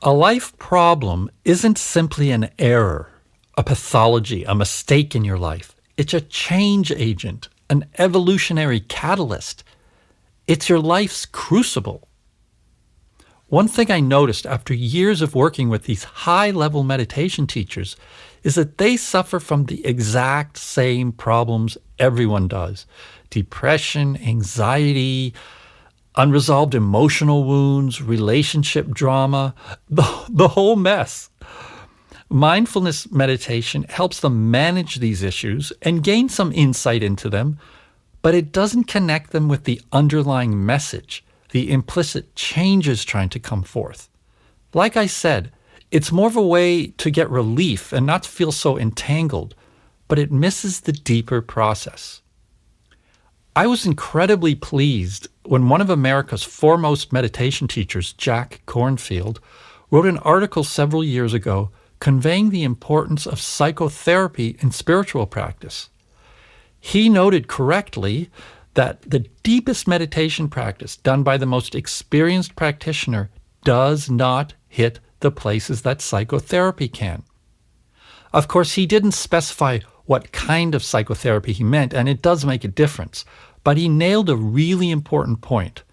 A life problem isn't simply an error, a pathology, a mistake in your life. It's a change agent, an evolutionary catalyst. It's your life's crucible. One thing I noticed after years of working with these high-level meditation teachers is that they suffer from the exact same problems everyone does. Depression, anxiety, unresolved emotional wounds, relationship drama, the whole mess. Mindfulness meditation helps them manage these issues and gain some insight into them, but it doesn't connect them with the underlying message, the implicit changes trying to come forth. Like I said, it's more of a way to get relief and not feel so entangled, but it misses the deeper process. I was incredibly pleased when one of America's foremost meditation teachers, Jack Kornfield, wrote an article several years ago conveying the importance of psychotherapy in spiritual practice. He noted correctly that the deepest meditation practice done by the most experienced practitioner does not hit the places that psychotherapy can. Of course, he didn't specify what kind of psychotherapy he meant, and it does make a difference. But he nailed a really important point,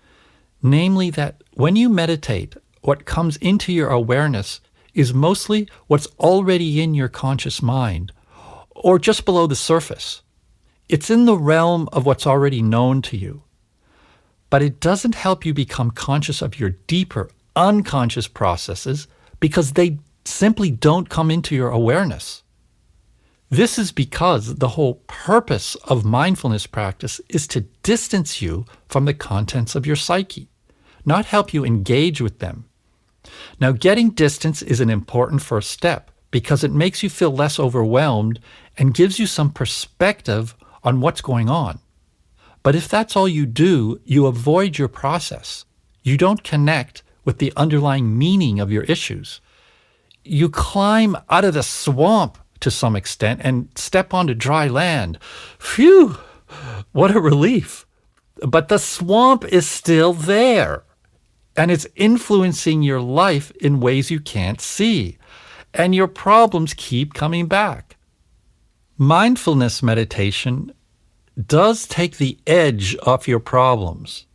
namely that when you meditate, what comes into your awareness is mostly what's already in your conscious mind, or just below the surface. It's in the realm of what's already known to you. But it doesn't help you become conscious of your deeper, unconscious processes because they simply don't come into your awareness. This is because the whole purpose of mindfulness practice is to distance you from the contents of your psyche, not help you engage with them. Now, getting distance is an important first step because it makes you feel less overwhelmed and gives you some perspective on what's going on. But if that's all you do, you avoid your process. You don't connect with the underlying meaning of your issues. You climb out of the swamp to some extent and step onto dry land. Phew, what a relief. But the swamp is still there, and it's influencing your life in ways you can't see, and your problems keep coming back. Mindfulness meditation does take the edge off your problems,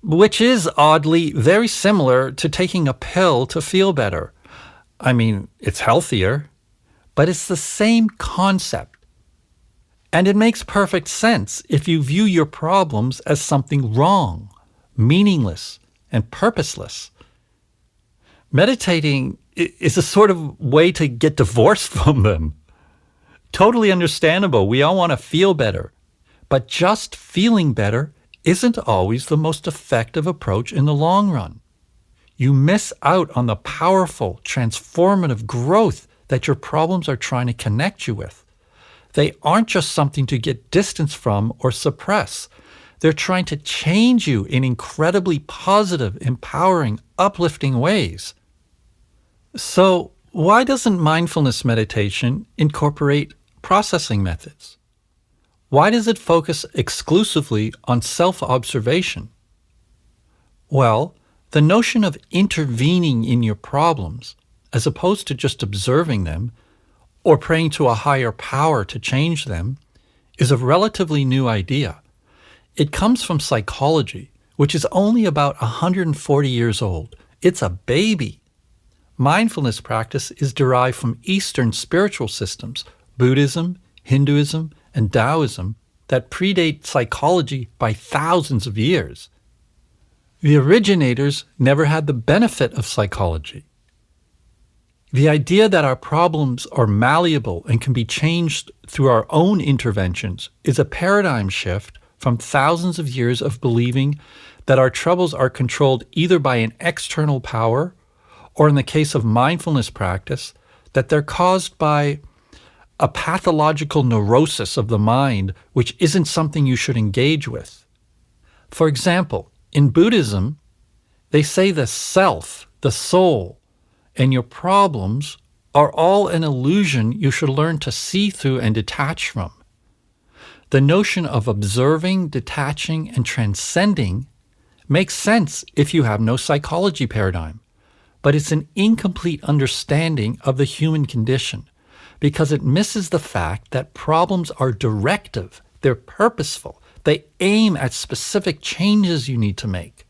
which is oddly very similar to taking a pill to feel better. I mean, it's healthier, but it's the same concept. And it makes perfect sense if you view your problems as something wrong, meaningless, and purposeless. Meditating is a sort of way to get divorced from them. Totally understandable. We all want to feel better. But just feeling better isn't always the most effective approach in the long run. You miss out on the powerful, transformative growth that your problems are trying to connect you with. They aren't just something to get distance from or suppress. They're trying to change you in incredibly positive, empowering, uplifting ways. So, why doesn't mindfulness meditation incorporate processing methods? Why does it focus exclusively on self-observation? Well, the notion of intervening in your problems, as opposed to just observing them or praying to a higher power to change them, is a relatively new idea. It comes from psychology, which is only about 140 years old. It's a baby. Mindfulness practice is derived from Eastern spiritual systems, Buddhism, Hinduism, and Taoism, that predate psychology by thousands of years. The originators never had the benefit of psychology. The idea that our problems are malleable and can be changed through our own interventions is a paradigm shift from thousands of years of believing that our troubles are controlled either by an external power or, in the case of mindfulness practice, that they're caused by a pathological neurosis of the mind which isn't something you should engage with. For example, in Buddhism, they say the self, the soul, and your problems are all an illusion you should learn to see through and detach from. The notion of observing, detaching, and transcending makes sense if you have no psychology paradigm. but it's an incomplete understanding of the human condition because it misses the fact that problems are directive, they're purposeful, they aim at specific changes you need to make.